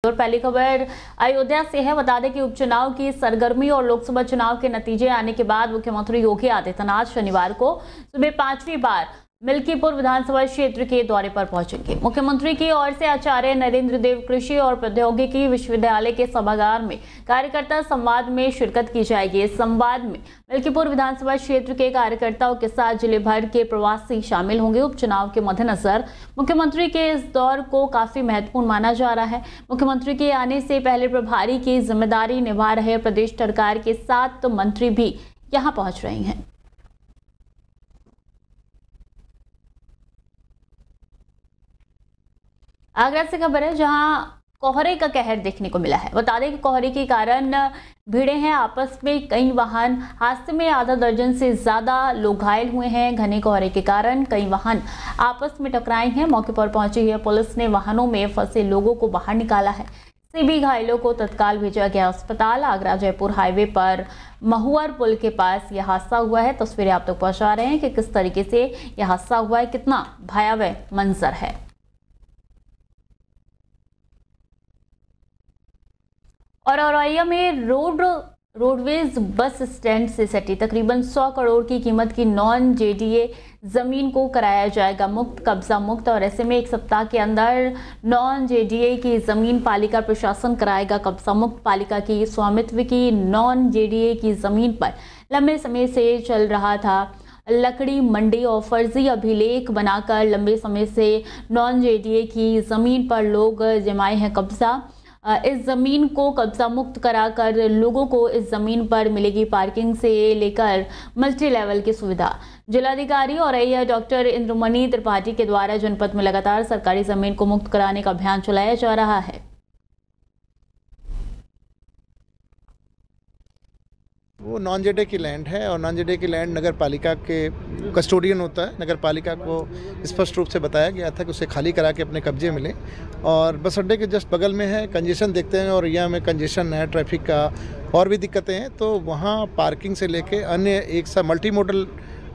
और पहली खबर अयोध्या से है। बता दें कि उपचुनाव की सरगर्मी और लोकसभा चुनाव के नतीजे आने के बाद मुख्यमंत्री योगी आदित्यनाथ शनिवार को सुबह 5वीं बार मिल्कीपुर विधानसभा क्षेत्र के दौरे पर पहुंचेंगे। मुख्यमंत्री की ओर से आचार्य नरेंद्र देव कृषि और प्रौद्योगिकी विश्वविद्यालय के सभागार में कार्यकर्ता संवाद में शिरकत की जाएगी। इस संवाद में मिल्कीपुर विधानसभा क्षेत्र के कार्यकर्ताओं के साथ जिले भर के प्रवासी शामिल होंगे। उपचुनाव के मद्देनजर मुख्यमंत्री के इस दौर को काफी महत्वपूर्ण माना जा रहा है। मुख्यमंत्री के आने से पहले प्रभारी की जिम्मेदारी निभा रहे प्रदेश सरकार के 7 मंत्री भी यहाँ पहुंच रहे हैं। आगरा से खबर है, जहां कोहरे का कहर देखने को मिला है। बता दें कि कोहरे के कारण भिड़े हैं आपस में कई वाहन। हादसे में आधा दर्जन से ज्यादा लोग घायल हुए हैं। घने कोहरे के कारण कई वाहन आपस में टकराए हैं। मौके पर पहुंची है पुलिस ने वाहनों में फंसे लोगों को बाहर निकाला है। सभी घायलों को तत्काल भेजा गया अस्पताल। आगरा जयपुर हाईवे पर महुआर पुल के पास यह हादसा हुआ है। तस्वीरें आप तक पहुंचा रहे हैं कि किस तरीके से यह हादसा हुआ है, कितना भयावह मंजर है। और औरैया में रोडवेज बस स्टैंड से सटी तकरीबन 100 करोड़ की कीमत की नॉन जेडीए जमीन को कराया जाएगा मुक्त, कब्जा मुक्त। और ऐसे में 1 सप्ताह के अंदर नॉन जेडीए की जमीन पालिका प्रशासन कराएगा कब्जा मुक्त। पालिका की स्वामित्व की नॉन जेडीए की जमीन पर लंबे समय से चल रहा था लकड़ी मंडी और फर्जी अभिलेख बनाकर लंबे समय से नॉन जेडीए की जमीन पर लोग जमाए हैं कब्जा। इस जमीन को कब्जा मुक्त कराकर लोगों को इस जमीन पर मिलेगी पार्किंग से लेकर मल्टी लेवल की सुविधा। जिलाधिकारी औरैया डॉक्टर इंद्रमणि त्रिपाठी के द्वारा जनपद में लगातार सरकारी जमीन को मुक्त कराने का अभियान चलाया जा रहा है। वो नॉन जेडे की लैंड है और नॉन जेडे की लैंड नगर पालिका के कस्टोडियन होता है। नगर पालिका को स्पष्ट रूप से बताया गया था कि उसे खाली करा के अपने कब्जे में ले। और बस अड्डे के जस्ट बगल में है। कंजेशन देखते हैं और यहाँ में कंजेशन है, ट्रैफिक का और भी दिक्कतें हैं, तो वहाँ पार्किंग से लेके अन्य एक सा मल्टी मॉडल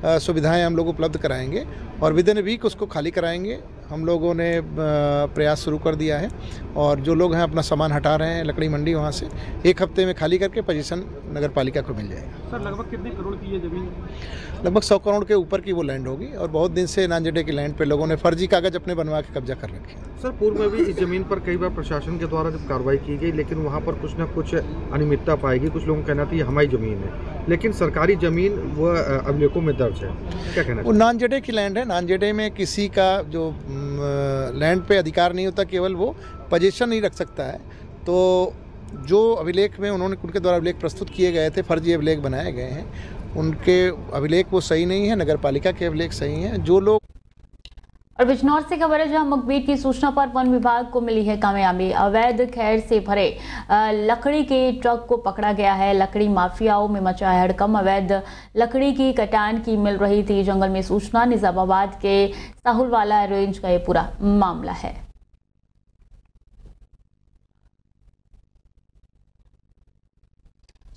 सुविधाएं हम लोग उपलब्ध कराएंगे और विद इन वीक उसको खाली कराएंगे। हम लोगों ने प्रयास शुरू कर दिया है और जो लोग हैं अपना सामान हटा रहे हैं लकड़ी मंडी वहाँ से। 1 हफ्ते में खाली करके पोजीशन नगर पालिका को मिल जाएगा। सर लगभग कितने करोड़ की ये जमीन? लगभग 100 करोड़ के ऊपर की वो लैंड होगी और बहुत दिन से नॉन जेडे की लैंड पे लोगों ने फर्जी कागज अपने बनवा के कब्जा कर रखे हैं। सर पूर्व में भी इस जमीन पर कई बार प्रशासन के द्वारा जब कार्रवाई की गई, लेकिन वहाँ पर कुछ ना कुछ अनियमितता पाएगी। कुछ लोगों का कहना था ये हमारी जमीन है, लेकिन सरकारी जमीन वह अभिलेखों में दर्ज है। क्या कहना? वो नॉन जेडे की लैंड है। नॉन जेडे में किसी का जो लैंड पे अधिकार नहीं होता, केवल वो पोजीशन नहीं रख सकता है। तो जो अभिलेख में उनके द्वारा अभिलेख प्रस्तुत किए गए थे, फर्जी अभिलेख बनाए गए हैं, उनके अभिलेख वो सही नहीं है। नगर पालिका के अभिलेख सही हैं। जो लोग और बिजनौर से खबर है, जहां मुखबिर की सूचना पर वन विभाग को मिली है कामयाबी। अवैध खैर से भरे लकड़ी के ट्रक को पकड़ा गया है। लकड़ी माफियाओं में मचा है हड़कंप। अवैध लकड़ी की कटान की मिल रही थी जंगल में सूचना। निजामाबाद के साहुलवाला रेंज का ये पूरा मामला है।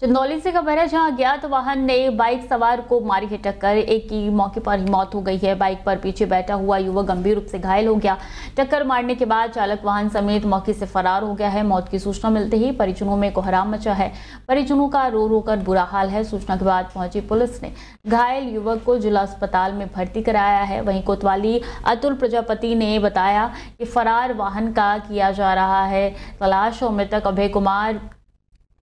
चंदौली से खबर है, जहां अज्ञात वाहन ने बाइक सवार को मारी है टक्कर। एक की मौके पर ही मौत हो गई है। बाइक पर पीछे बैठा हुआ युवक गंभीर रूप से घायल हो गया। टक्कर मारने के बाद चालक वाहन समेत मौके से फरार हो गया है। मौत की सूचना मिलते ही परिजनों में कोहराम मचा है। परिजनों का रो रो कर बुरा हाल है। सूचना के बाद पहुंची पुलिस ने घायल युवक को जिला अस्पताल में भर्ती कराया है। वहीं कोतवाली अतुल प्रजापति ने बताया कि फरार वाहन का किया जा रहा है तलाश। और मृतक अभय कुमार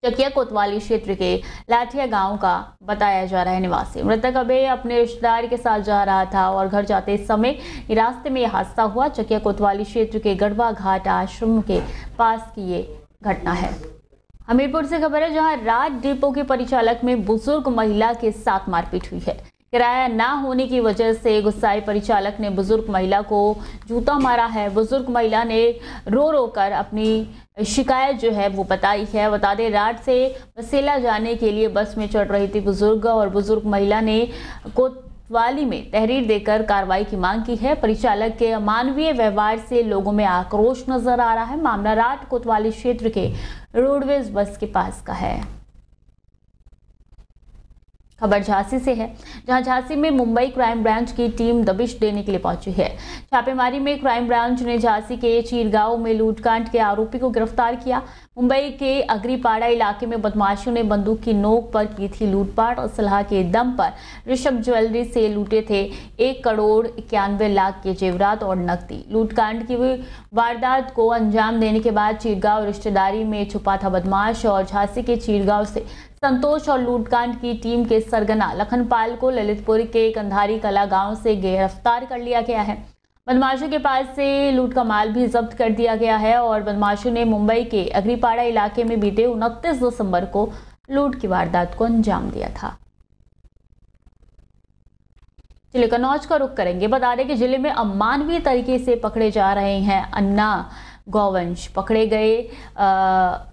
चकिया कोतवाली क्षेत्र के लाठिया गांव का बताया जा रहा है निवासी। मृतक अभय अपने रिश्तेदार के साथ जा रहा था और घर जाते समय रास्ते में यह हादसा हुआ। चकिया कोतवाली क्षेत्र के गढ़वा घाट आश्रम के पास की ये घटना है। हमीरपुर से खबर है, जहां राज डिपो के परिचालक में बुजुर्ग महिला के साथ मारपीट हुई है। किराया ना होने की वजह से गुस्साए परिचालक ने बुजुर्ग महिला को जूता मारा है। बुजुर्ग महिला ने रो रो कर अपनी शिकायत जो है वो बताई है। बता दें, रात से बसेला जाने के लिए बस में चढ़ रही थी बुजुर्ग और बुजुर्ग महिला ने कोतवाली में तहरीर देकर कार्रवाई की मांग की है। परिचालक के अमानवीय व्यवहार से लोगों में आक्रोश नजर आ रहा है। मामला रात कोतवाली क्षेत्र के रोडवेज बस के पास का है। खबर झांसी से है, जहां झांसी में मुंबई क्राइम ब्रांच की टीम दबिश देने के लिए पहुंची है। छापेमारी में क्राइम ब्रांच ने झांसी के चीरगांव में लूटकांड के आरोपी को गिरफ्तार किया। मुंबई के अग्रीपाड़ा इलाके में बदमाशों ने बंदूक की नोक पर की थी लूटपाट और सलाह के दम पर ऋषभ ज्वेलरी से लूटे थे 1,91,91,00,000 के जेवरात और नकदी। लूटकांड की वारदात को अंजाम देने के बाद चीरगांव रिश्तेदारी में छुपा था बदमाश और झांसी के चीरगांव से संतोष और लूटकांड की टीम के सरगना लखनपाल को ललितपुर के कंधारी कला गांव से गिरफ्तार कर लिया गया है। बदमाशों के पास से लूट का माल भी जब्त कर दिया गया है और बदमाशों ने मुंबई के अग्रीपाड़ा इलाके में बीते 29 दिसंबर को लूट की वारदात को अंजाम दिया था। चलिए कन्नौज का रुख करेंगे। बता दें कि जिले में अमानवीय तरीके से पकड़े जा रहे हैं अन्ना गौवंश।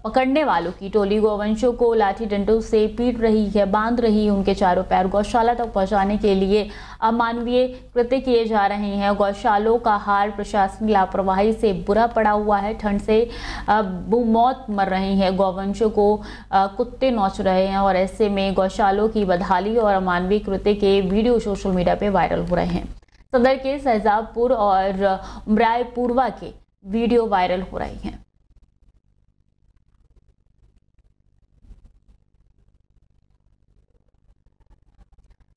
पकड़ने वालों की टोली गौवंशों को लाठी डंडों से पीट रही है, बांध रही है। उनके चारों पैर गौशाला तक पहुंचाने के लिए अमानवीय कृत्य किए जा रहे हैं। गौशालों का हाल प्रशासन की लापरवाही से बुरा पड़ा हुआ है। ठंड से मौत मर रही है, गौवंशों को कुत्ते नोच रहे हैं और ऐसे में गौशालों की बदहाली और अमानवीय कृत्य के वीडियो सोशल मीडिया पे वायरल हो रहे हैं। सदर के सहजाबपुर और उमरायपुरवा के वीडियो वायरल हो रही हैं।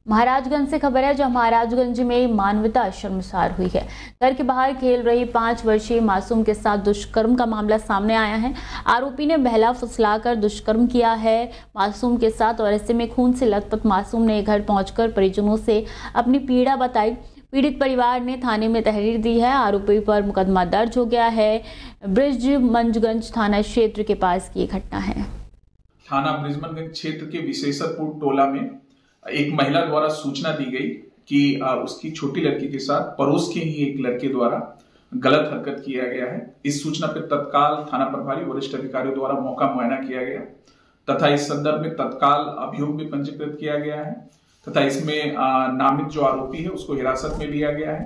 महाराजगंज से खबर है, जहां महाराजगंज में मानवता शर्मसार हुई है। घर के बाहर खेल रही 5 वर्षीय मासूम के साथ दुष्कर्म का मामला सामने आया है। आरोपी ने बहला फुसलाकर दुष्कर्म किया है मासूम के साथ और ऐसे में खून से लथपथ मासूम ने घर पहुंचकर परिजनों से अपनी पीड़ा बताई। पीड़ित परिवार ने थाने में तहरीर दी है। आरोपी पर मुकदमा दर्ज हो गया है। ब्रिजमंजगंज थाना क्षेत्र के पास की घटना है। थाना ब्रिजमंजगंज क्षेत्र के विशेषरपुर टोला में एक महिला द्वारा सूचना दी गई कि उसकी छोटी लड़की के साथ पड़ोस के ही एक लड़के द्वारा गलत हरकत किया गया है। इस सूचना पर तत्काल थाना प्रभारी वरिष्ठ अधिकारियों द्वारा मौका मुआयना किया गया तथा इस संदर्भ में तत्काल अभियोग भी पंजीकृत किया गया है तथा इसमें नामित जो आरोपी है उसको हिरासत में लिया गया है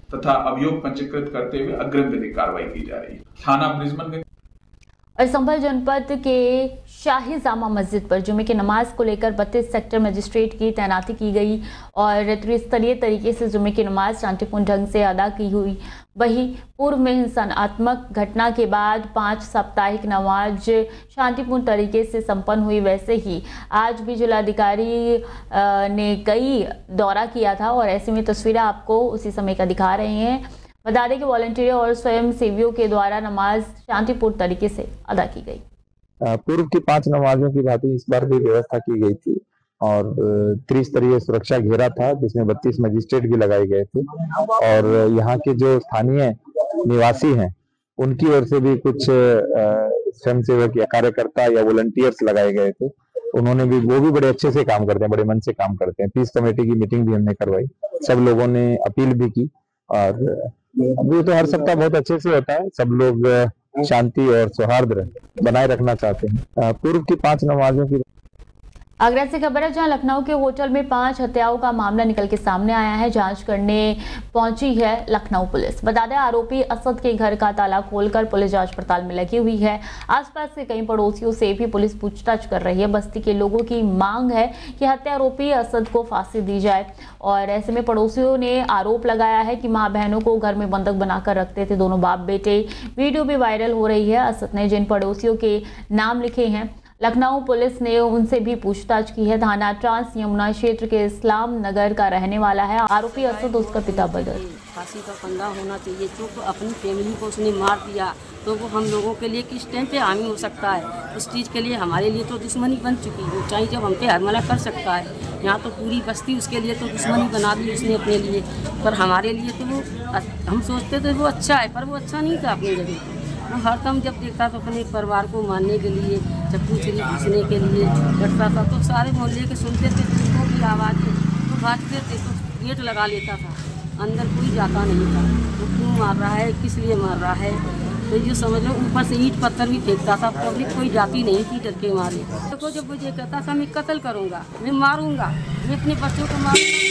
तथा अभियोग पंजीकृत करते हुए अग्रिम विधिक कार्रवाई की जा रही है। थाना ब्रिजमंजगंज और संभल जनपद के शाही जामा मस्जिद पर जुमे की नमाज को लेकर 32 सेक्टर मजिस्ट्रेट की तैनाती की गई और त्रिस्तरीय तरीके से जुमे की नमाज शांतिपूर्ण ढंग से अदा की हुई। वहीं पूर्व में हिंसात्मक घटना के बाद 5 साप्ताहिक नमाज शांतिपूर्ण तरीके से संपन्न हुई। वैसे ही आज भी जिलाधिकारी ने कई दौरा किया था और ऐसे में तस्वीरें आपको उसी समय का दिखा रहे हैं। बता दें कि वॉलंटियरों और स्वयं सेवियों के द्वारा नमाज शांतिपूर्ण तरीके से अदा की गई। पूर्व की 5 नमाजों की भांति इस बार भी व्यवस्था की गई थी और त्रिस्तरीय सुरक्षा घेरा था जिसमें 32 मजिस्ट्रेट भी लगाए गए थे और यहाँ के जो स्थानीय निवासी हैं उनकी ओर से भी कुछ स्वयंसेवक या कार्यकर्ता या वॉलंटियर्स लगाए गए थे। उन्होंने भी वो भी बड़े अच्छे से काम करते हैं, बड़े मन से काम करते हैं। पीस कमेटी की मीटिंग भी हमने करवाई, सब लोगों ने अपील भी की और अभी तो हर सप्ताह बहुत अच्छे से होता है। सब लोग शांति और सौहार्द बनाए रखना चाहते हैं। पूर्व की 5 नमाजों की आगरा से खबर है, जहां लखनऊ के होटल में 5 हत्याओं का मामला निकल के सामने आया है। जांच करने पहुंची है लखनऊ पुलिस। बता दें आरोपी असद के घर का ताला खोलकर पुलिस जांच पड़ताल में लगी हुई है। आसपास के कई पड़ोसियों से भी पुलिस पूछताछ कर रही है। बस्ती के लोगों की मांग है कि हत्यारोपी असद को फांसी दी जाए और ऐसे में पड़ोसियों ने आरोप लगाया है कि माँ बहनों को घर में बंधक बनाकर रखते थे दोनों बाप बेटे। वीडियो भी वायरल हो रही है। असद ने जिन पड़ोसियों के नाम लिखे हैं, लखनऊ पुलिस ने उनसे भी पूछताछ की है। थाना ट्रांस यमुना क्षेत्र के इस्लाम नगर का रहने वाला है आरोपी असद, उसका पिता बदर। फांसी का फंदा होना चाहिए। जो अपनी फैमिली को उसने मार दिया तो वो हम लोगों के लिए किस टाइम पे हामी हो सकता है। उस चीज़ के लिए हमारे लिए तो दुश्मनी बन चुकी है। चाहे जब हम पे हमला कर सकता है, यहाँ तो पूरी बस्ती उसके लिए तो दुश्मनी बना दी उसने अपने लिए। पर हमारे लिए तो वो हम सोचते थे वो अच्छा है, पर वो अच्छा नहीं था अपनी जगह। वो हरदम जब देखता तो अपने परिवार को मारने के लिए चप्पू छुरी घुसने के लिए डरता था। तो सारे मोहल्ले के सुनते थे जिनको भी आवाज़ें तो भागते थे, तो गेट लगा लेता था, अंदर कोई जाता नहीं था। वो क्यों मार रहा है, किस लिए मार रहा है, तो ये समझ लो। ऊपर से ईंट पत्थर भी फेंकता था। पब्लिक कोई जाती नहीं थी डर के मारे। देखो जब मुझे कहता था मैं कत्ल करूँगा, मैं मारूँगा, मैं अपने बच्चों को मारूँगा,